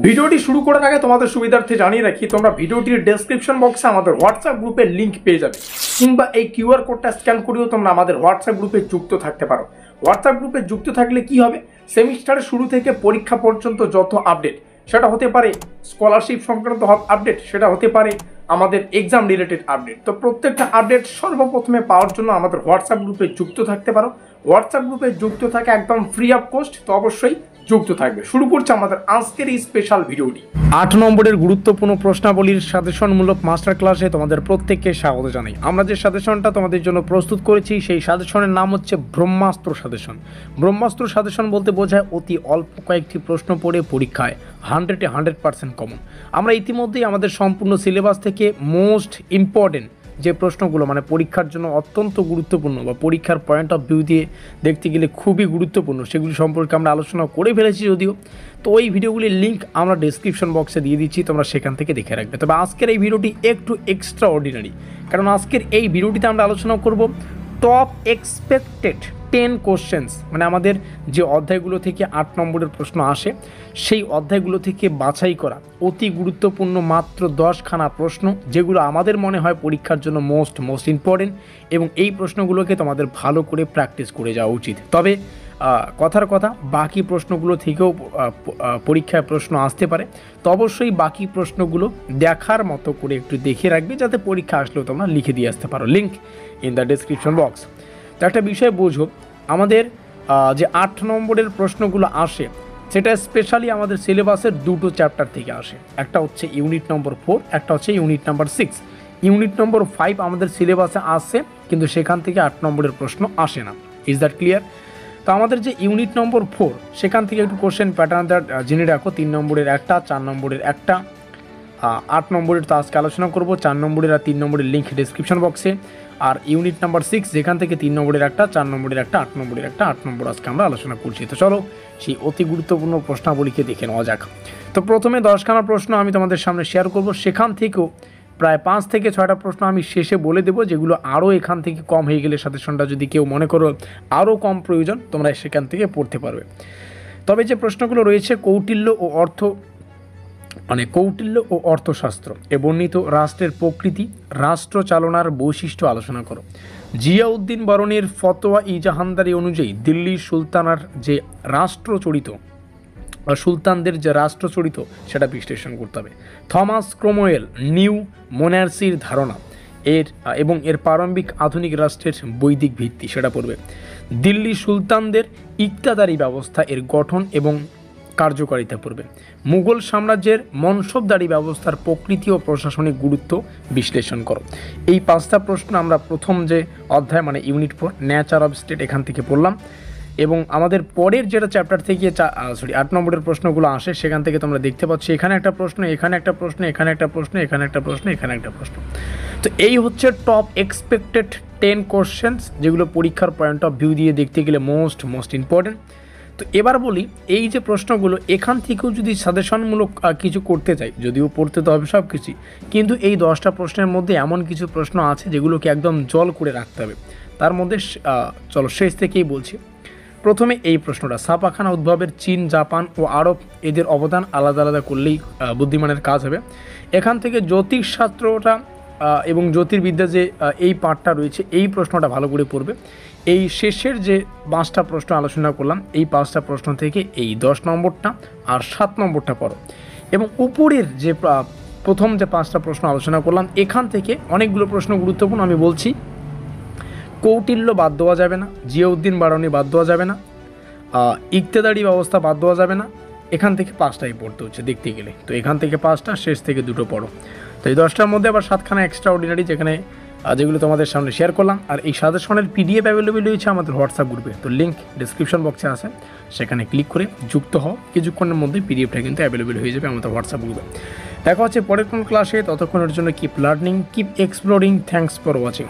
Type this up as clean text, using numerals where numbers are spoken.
ভিডিওটি শুরু করার আগে তোমাদের সুবিধার্থে জানিয়ে রাখি, তোমরা ভিডিওটির ডেসক্রিপশন বক্সে আমাদের হোয়াটসঅ্যাপ গ্রুপের লিঙ্ক পেয়ে যাবে, কিংবা এই কিউআর কোডটা স্ক্যান করেও তোমরা আমাদের হোয়াটসঅ্যাপ গ্রুপে যুক্ত থাকতে পারো। হোয়াটসঅ্যাপ গ্রুপে যুক্ত থাকলে কি হবে, সেমিস্টারের শুরু থেকে পরীক্ষা পর্যন্ত যত আপডেট, সেটা হতে পারে স্কলারশিপ সংক্রান্ত আপডেট, সেটা হতে পারে আমাদের এক্সাম রিলেটেড আপডেট। তো প্রত্যেকটা আপডেট সর্বপ্রথমে পাওয়ার জন্য আমাদের হোয়াটসঅ্যাপ গ্রুপে যুক্ত থাকতে পারো। হোয়াটসঅ্যাপ গ্রুপে যুক্ত থাকা একদম ফ্রি অফ কস্ট, তো অবশ্যই যুক্ত থাকবে। শুরু করছে আমাদের আজকের এই স্পেশাল ভিডিওটি। 8 নম্বরের গুরুত্বপূর্ণ প্রশ্নাবলীর সাজেশনমূলক মাস্টার ক্লাসে তোমাদের প্রত্যেককে স্বাগত জানাই। আমরা যে সাজেশনটা তোমাদের জন্য প্রস্তুত করেছি সেই সাজেশনের নাম হচ্ছে ব্রহ্মাস্ত্র সাজেশন। ব্রহ্মাস্ত্র সাজেশন বলতে বোঝায় অতি অল্প কয়েকটি প্রশ্ন পড়ে পরীক্ষায় 100% কমন। আমরা ইতিমধ্যেই আমাদের সম্পূর্ণ সিলেবাস থেকে মোস্ট ইম্পর্টেন্ট যে প্রশ্নগুলো মানে পরীক্ষার জন্য অত্যন্ত গুরুত্বপূর্ণ বা পরীক্ষার পয়েন্ট অফ ভিউ দিয়ে দেখতে গেলে খুবই গুরুত্বপূর্ণ, সেগুলি সম্পর্কে আমরা আলোচনা করে ফেলেছি যদিও। তো ওই ভিডিওগুলির লিঙ্ক আমরা ডেসক্রিপশন বক্সে দিয়ে দিচ্ছি, তোমরা সেখান থেকে দেখে রাখবে। তবে আজকের এই ভিডিওটি একটু এক্সট্রা অর্ডিনারি, কারণ আজকের এই ভিডিওটিতে আমরা আলোচনা করব টপ এক্সপেক্টেড 10 কোশ্চেন্স, মানে আমাদের যে অধ্যায়গুলো থেকে 8 নম্বরের প্রশ্ন আসে সেই অধ্যায়গুলো থেকে বাছাই করা অতি গুরুত্বপূর্ণ মাত্র 10খানা প্রশ্ন, যেগুলো আমাদের মনে হয় পরীক্ষার জন্য মোস্ট ইম্পর্টেন্ট, এবং এই প্রশ্নগুলোকে তোমাদের ভালো করে প্র্যাকটিস করে যাওয়া উচিত। তবে কথার কথা, বাকি প্রশ্নগুলো থেকেও পরীক্ষায় প্রশ্ন আসতে পারে, তো অবশ্যই বাকি প্রশ্নগুলো দেখার মতো করে একটু দেখে রাখবে, যাতে পরীক্ষা আসলেও তোমরা লিখে দিয়ে আসতে পারো। Link in the description box. তো একটা বিষয় বোঝো, আমাদের যে 8 নম্বরের প্রশ্নগুলো আসে সেটা স্পেশালি আমাদের সিলেবাসের দুটো চ্যাপ্টার থেকে আসে। একটা হচ্ছে ইউনিট নম্বর 4, একটা হচ্ছে ইউনিট নাম্বার 6। ইউনিট নম্বর 5 আমাদের সিলেবাসে আসে, কিন্তু সেখান থেকে 8 নম্বরের প্রশ্ন আসে না। Is that clear? তো আমাদের যে ইউনিট নম্বর 4 সেখান থেকে একটু কোশ্চেন প্যাটার্নটা জেনে রাখো। 3 নম্বরের একটা, 4 নম্বরের একটা, 8 নম্বরের তো আজকে আলোচনা করবো। 4 নম্বরের আর 3 নম্বরের লিঙ্ক ডিসক্রিপশন বক্সে। আর ইউনিট নাম্বার 6 যেখান থেকে 3 নম্বরের একটা, 4 নম্বরের একটা, 8 নম্বরের একটা, 8 নম্বর আজকে আমরা আলোচনা করছি। তো চলো সেই অতি গুরুত্বপূর্ণ প্রশ্নাবলীকে দেখে নেওয়া যাক। তো প্রথমে 10খানা প্রশ্ন আমি তোমাদের সামনে শেয়ার করব, সেখান থেকেও প্রায় 5 থেকে 6টা প্রশ্ন আমি শেষে বলে দেবো, যেগুলো আরও এখান থেকে কম হয়ে গেলে সাজেশনটা যদি কেউ মনে করো আরও কম প্রয়োজন, তোমরা সেখান থেকে পড়তে পারবে। তবে যে প্রশ্নগুলো রয়েছে কৌটিল্য ও অর্থশাস্ত্র এ বর্ণিত রাষ্ট্রের প্রকৃতি, রাষ্ট্র চালনার বৈশিষ্ট্য আলোচনা করো। জিয়াউদ্দিন বরণের ফতোয়া ই জাহানদারি অনুযায়ী দিল্লির সুলতানার যে রাষ্ট্রচরিত বা সুলতানদের যে রাষ্ট্রচরিত সেটা বিশ্লেষণ করতে হবে। থমাস ক্রোমওয়েল নিউ মোনার্সির ধারণা এবং এর প্রারম্ভিক আধুনিক রাষ্ট্রের বৈদিক ভিত্তি সেটা পড়বে। দিল্লি সুলতানদের ইকতাদারি ব্যবস্থা এর গঠন এবং কার্যকারিতা পড়বে। মুঘল সাম্রাজ্যের মনসবদারি ব্যবস্থার প্রকৃতি ও প্রশাসনিক গুরুত্ব বিশ্লেষণ করো। এই 5টা প্রশ্ন আমরা প্রথম যে অধ্যায় মানে ইউনিট 4 নেচার অফ স্টেট এখান থেকে পড়লাম, এবং আমাদের পরের যেটা চ্যাপ্টার থেকে 8 নম্বরের প্রশ্নগুলো আসে সেখান থেকে তোমরা দেখতে পাচ্ছ এখানে একটা প্রশ্ন, এখানে একটা প্রশ্ন, এখানে একটা প্রশ্ন, এখানে একটা প্রশ্ন, এখানে একটা প্রশ্ন। তো এই হচ্ছে টপ এক্সপেক্টেড 10 কোশ্চেন্স, যেগুলো পরীক্ষার পয়েন্ট অফ ভিউ দিয়ে দেখতে গেলে মোস্ট ইম্পর্টেন্ট। তো এবার বলি, এই যে প্রশ্নগুলো এখান থেকেও যদি সাজেশনমূলক কিছু করতে চাই, যদিও পড়তে তো হবে সব কিছুই, কিন্তু এই 10টা প্রশ্নের মধ্যে এমন কিছু প্রশ্ন আছে যেগুলোকে একদম জল করে রাখতে হবে। তার মধ্যে চলো শেষ থেকেই বলছি। প্রথমে এই প্রশ্নটা, ছাপাখানা উদ্ভাবের চীন, জাপান ও আরব এদের অবদান আলাদা আলাদা করলেই বুদ্ধিমানের কাজ হবে। এখান থেকে জ্যোতিষশাস্ত্রটা এবং জ্যোতির্বিদ্যা যে এই পার্টটা রয়েছে এই প্রশ্নটা ভালো করে পড়বে। এই শেষের যে 5টা প্রশ্ন আলোচনা করলাম এই 5টা প্রশ্ন থেকে এই 10 নম্বরটা আর 7 নম্বরটা পড়ো, এবং উপরের যে প্রথম যে 5টা প্রশ্ন আলোচনা করলাম এখান থেকে অনেকগুলো প্রশ্ন গুরুত্বপূর্ণ। আমি বলছি, কৌটিল্য বাদ দেওয়া যাবে না, জিয়াউদ্দিন বারণী বাদ দেওয়া যাবে না, ইকতেদারি ব্যবস্থা বাদ দেওয়া যাবে না। এখান থেকে 5টাই পড়তে হচ্ছে দেখতে গেলে। তো এখান থেকে 5টা, শেষ থেকে 2টো পড়ো। তো এই 10টার মধ্যে আবার 7খানা এক্সট্রা অর্ডিনারি যেগুলো তোমাদের সামনে শেয়ার করলাম। আর এই সাজেশনের PDF অ্যাভেলেবেল রয়েছে আমাদের হোয়াটসঅ্যাপ গ্রুপে, তো লিঙ্ক ডিসক্রিপশন বক্সে আছে, সেখানে ক্লিক করে যুক্ত হও। কিছুক্ষণের মধ্যে PDFটা কিন্তু অ্যাভেলেবেল হয়ে যাবে আমাদের হোয়াটসঅ্যাপ গ্রুপে। দেখা হচ্ছে পরের কোন ক্লাসে, ততক্ষণের জন্য keep learning, keep exploring. Thanks for watching.